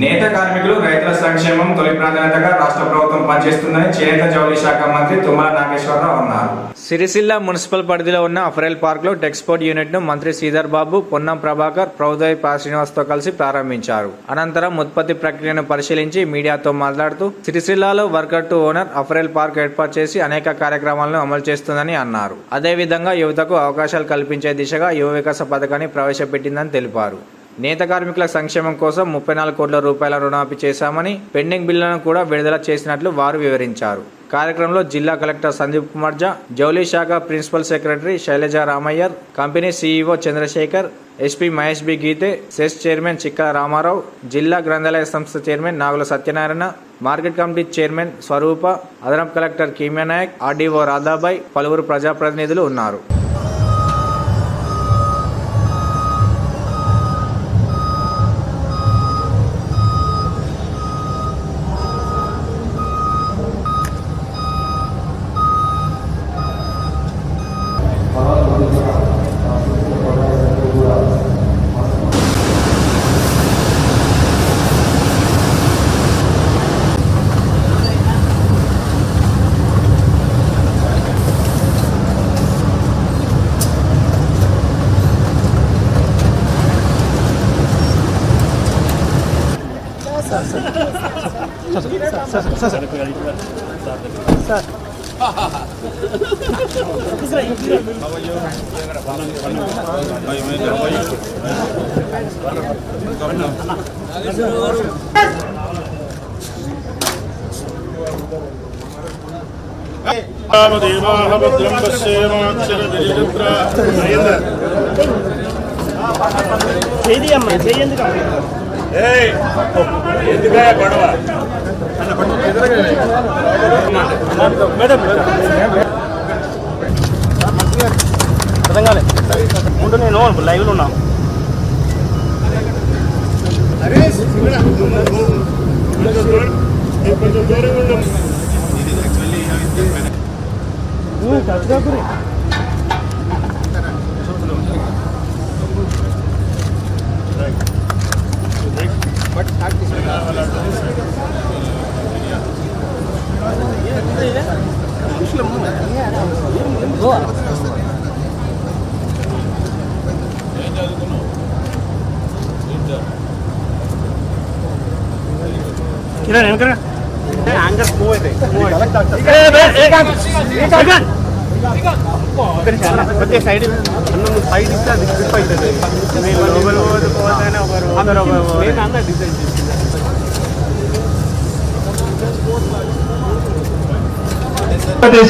నేత కార్మికులు రైతుల సంక్షేమం తొలి ప్రాధాన్యతగా రాష్ట్ర ప్రభుత్వం పనిచేస్తుందని చేనేత జౌళి శాఖ మంత్రి తుమ్మల నాగేశ్వరరావు అన్నారు. సిరిసిల్ల మున్సిపల్ పరిధిలో ఉన్న అఫ్రైల్ పార్క్ లో టెక్స్పోర్ట్ యూనిట్ ను మంత్రి శ్రీధర్ బాబు, పొన్నం ప్రభాకర్, ప్రభుదేవి శ్రీనివాస్ తో కలిసి ప్రారంభించారు. అనంతరం ఉత్పత్తి ప్రక్రియను పరిశీలించి మీడియాతో మాట్లాడుతూ సిరిసిల్లాలో వర్కర్ టు ఓనర్ అఫ్రైల్ పార్క్ ఏర్పాటు చేసి అనేక కార్యక్రమాలను అమలు చేస్తుందని అన్నారు. అదేవిధంగా యువతకు అవకాశాలు కల్పించే దిశగా యువ వికాస పథకాన్ని ప్రవేశపెట్టిందని తెలిపారు. నేత కార్మికుల సంక్షేమం కోసం 34 కోట్ల రూపాయల రుణమాఫీ చేశామని, పెండింగ్ బిల్లులను కూడా విడుదల చేసినట్లు వారు వివరించారు. కార్యక్రమంలో జిల్లా కలెక్టర్ సందీప్ కుమార్ జా, జౌళి శాఖ principal secretary Shailaja Ramaiyer, company CEO Chandrashekar, SP Mahesh B Gite, CESS chairman Chikkala Ramarao, జిల్లా గ్రంథాలయ సంస్థ chairman Nagula Satyanarayana, market committee chairman Swarupa, అదనపు కలెక్టర్ కీమ్యా నాయక్, ఆర్డీఓ రాధాబాయ్, పలువురు ప్రజాప్రతినిధులు ఉన్నారు. నేను లైవ్ లో ఉన్నా.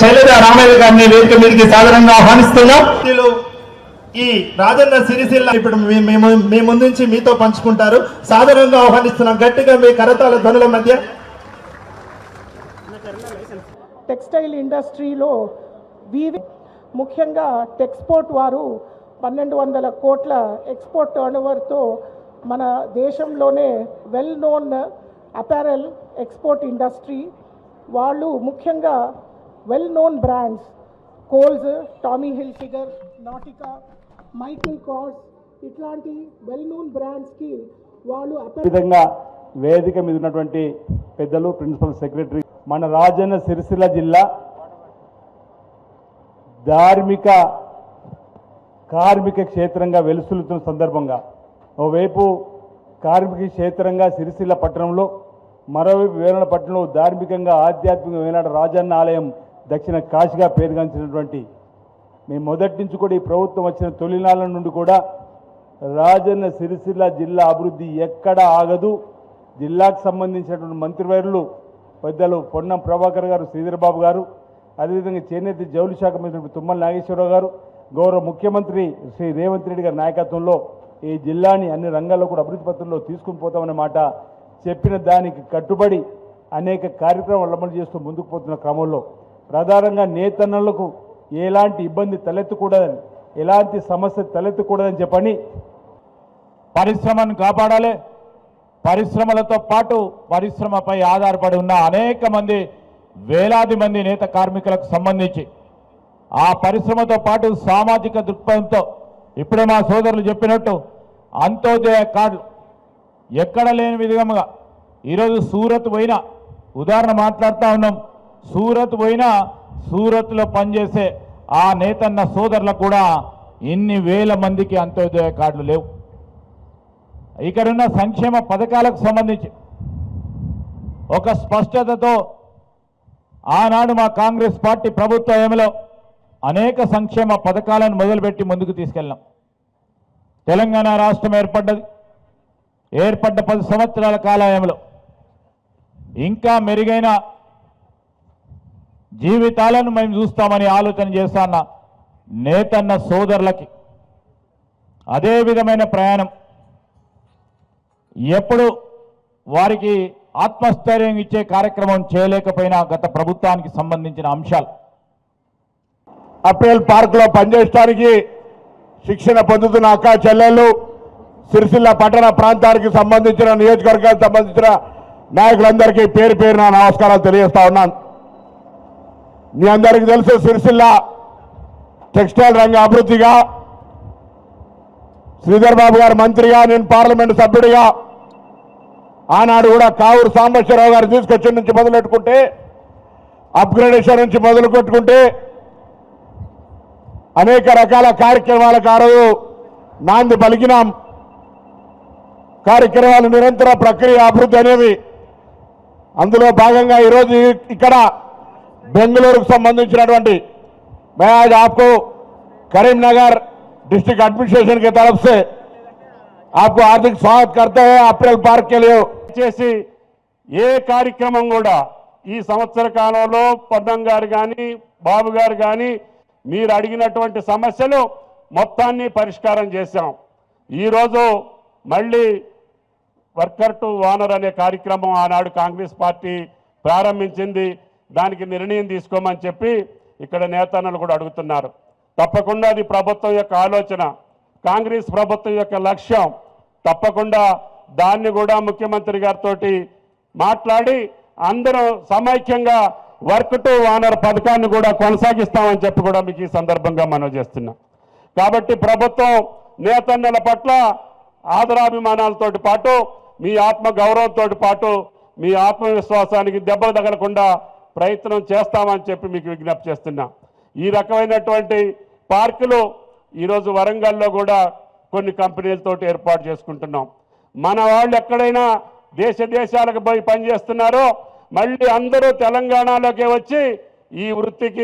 శైలజ రామయ్య గారిని వేదిక మీదకి సాధారణంగా ఆహ్వానిస్తున్నాం. ఈ రాజన్న సిరిసిల్ల ఇప్పుడు మీ ముందుంచి మీతో పంచుకుంటారు. సాధారణంగా ఆహ్వానిస్తున్నాం. గట్టిగా మీ కరతాళ ధ్వనుల మధ్య. టెక్స్టైల్ ఇండస్ట్రీలో ముఖ్యంగా టెక్స్పోర్ట్ వారు 1200 కోట్ల ఎక్స్పోర్ట్ టర్నోవర్తో మన దేశంలోనే well known apparel export industry. వాళ్ళు ముఖ్యంగా well known brands Kohl's, Tommy Hilfiger, Nautica, Michael Kors ఇట్లాంటి వెల్ నోన్ బ్రాండ్స్కి వాళ్ళు విధంగా వేదిక మీద ఉన్నటువంటి పెద్దలు, ప్రిన్సిపల్ సెక్రటరీ, మన రాజన్న సిరిసిల్ల జిల్లా కార్మిక క్షేత్రంగా వెలుసులుతున్న సందర్భంగా ఓవైపు కార్మిక క్షేత్రంగా సిరిసిల్ల పట్టణంలో, మరోవైపు వేలన పట్టణంలో ధార్మికంగా ఆధ్యాత్మికమైన రాజన్న ఆలయం దక్షిణ కాశీగా పేరుగాంచినటువంటి మేము మొదటి నుంచి కూడా ఈ ప్రభుత్వం వచ్చిన తొలినాళ్ళ నుండి కూడా రాజన్న సిరిసిల్ల జిల్లా అభివృద్ధి ఎక్కడా ఆగదు. జిల్లాకు సంబంధించినటువంటి మంత్రివర్యులు పెద్దలు పొన్నం ప్రభాకర్ గారు, శ్రీధర్ బాబు గారు, అదేవిధంగా చేనేత జౌళి శాఖ మంత్రి తుమ్మల నాగేశ్వరరావు గారు, గౌరవ ముఖ్యమంత్రి శ్రీ రేవంత్ రెడ్డి గారి నాయకత్వంలో ఈ జిల్లాని అన్ని రంగాల్లో కూడా అభివృద్ధి పత్రంలో తీసుకుని పోతామనే మాట చెప్పిన దానికి కట్టుబడి అనేక కార్యక్రమాలు అమలు చేస్తూ ముందుకు పోతున్న క్రమంలో ప్రధానంగా నేతన్నలకు ఎలాంటి ఇబ్బంది తలెత్తకూడదని, ఎలాంటి సమస్య తలెత్తకూడదని చెప్పని పరిశ్రమను కాపాడాలి. పరిశ్రమలతో పాటు పరిశ్రమపై ఆధారపడి ఉన్న అనేక మంది, వేలాది మంది నేత కార్మికులకు సంబంధించి ఆ పరిశ్రమతో పాటు సామాజిక దృక్పథంతో ఇప్పుడే మా సోదరులు చెప్పినట్టు అంత్యోదయ కార్డు ఎక్కడ లేని విధంగా ఈరోజు సూరత్ పోయినా, ఉదాహరణ మాట్లాడుతూ ఉన్నాం, సూరత్ పోయినా సూరత్లో పనిచేసే ఆ నేతన్న సోదరులకు కూడా ఇన్ని వేల మందికి అంత్యోదయ కార్డులు లేవు. ఇక్కడున్న సంక్షేమ పథకాలకు సంబంధించి ఒక స్పష్టతతో ఆనాడు మా కాంగ్రెస్ పార్టీ ప్రభుత్వంలో అనేక సంక్షేమ పథకాలను మొదలుపెట్టి ముందుకు తీసుకెళ్ళాం. తెలంగాణ రాష్ట్రం ఏర్పడ్డ 10 సంవత్సరాల కాలంలో ఇంకా మెరుగైన జీవితాలను మేము చూస్తామని ఆలోచన చేస్తున్న నేతన్న సోదరులకి అదే విధమైన ప్రయాణం ఎప్పుడు వారికి ఆత్మస్థైర్యం ఇచ్చే కార్యక్రమం చేయలేకపోయినా గత ప్రభుత్వానికి సంబంధించిన అంశాలు. అప్పేల్ పార్కులో పనిచేయడానికి శిక్షణ పొందుతున్న అక్క చెల్లెళ్ళు, సిరిసిల్ల పట్టణ ప్రాంతానికి సంబంధించిన నియోజకవర్గానికి సంబంధించిన నాయకులందరికీ పేరు పేరున నమస్కారాలు తెలియజేస్తా ఉన్నాను. మీ అందరికీ తెలుసు, సిరిసిల్ల టెక్స్టైల్ రంగ అభివృద్ధిగా శ్రీధర్ బాబు గారు మంత్రిగా, నేను పార్లమెంటు సభ్యుడిగా ఆనాడు కూడా కావూరు సాంబశివరావు గారు తీసుకొచ్చి నుంచి మొదలెట్టుకుంటే, అప్గ్రేడేషన్ నుంచి మొదలు పెట్టుకుంటే అనేక రకాల కార్యక్రమాలకు ఆ రోజు నాంది పలికినాం. కార్యక్రమాలు నిరంతర ప్రక్రియ అభివృద్ధి అనేవి అందులో భాగంగా ఈరోజు ఇక్కడ బెంగళూరుకు సంబంధించినటువంటి मैं आज आपको करीमनगर डिस्ट्रिक्ट एडमिनिस्ट्रेशन की तरफ से आपको हार्दिक स्वागत करते हैं अप्रैल पार्क के लिए. చేసి ఏ కార్యక్రమం కూడా ఈ సంవత్సర కాలంలో పొన్నం గారు కానీ బాబు గారు కానీ మీరు అడిగినటువంటి సమస్యలు మొత్తాన్ని పరిష్కారం చేశాం. ఈరోజు మళ్ళీ వర్కర్ టు ఓనర్ అనే కార్యక్రమం ఆనాడు కాంగ్రెస్ పార్టీ ప్రారంభించింది. దానికి నిర్ణయం తీసుకోమని చెప్పి ఇక్కడ నేతన్నలు కూడా అడుగుతున్నారు. తప్పకుండా అది ప్రభుత్వం యొక్క ఆలోచన, కాంగ్రెస్ ప్రభుత్వం యొక్క లక్ష్యం. తప్పకుండా దాన్ని కూడా ముఖ్యమంత్రి గారితో మాట్లాడి అందరూ సమైక్యంగా వర్క్ టు ఓనర్ పథకాన్ని కూడా కొనసాగిస్తామని చెప్పి కూడా మీకు ఈ సందర్భంగా మనవి చేస్తున్నాం. కాబట్టి ప్రభుత్వం నేతన్నల పట్ల ఆదరాభిమానాలతో పాటు మీ ఆత్మ గౌరవంతో పాటు మీ ఆత్మవిశ్వాసానికి దెబ్బలు తగలకుండా ప్రయత్నం చేస్తామని చెప్పి మీకు విజ్ఞప్తి చేస్తున్నా. ఈ రకమైనటువంటి పార్కులు ఈరోజు వరంగల్లో కూడా కొన్ని కంపెనీలతో ఏర్పాటు చేసుకుంటున్నాం. మన వాళ్ళు ఎక్కడైనా దేశాలకు పోయి పనిచేస్తున్నారో మళ్ళీ అందరూ తెలంగాణలోకి వచ్చి ఈ వృత్తికి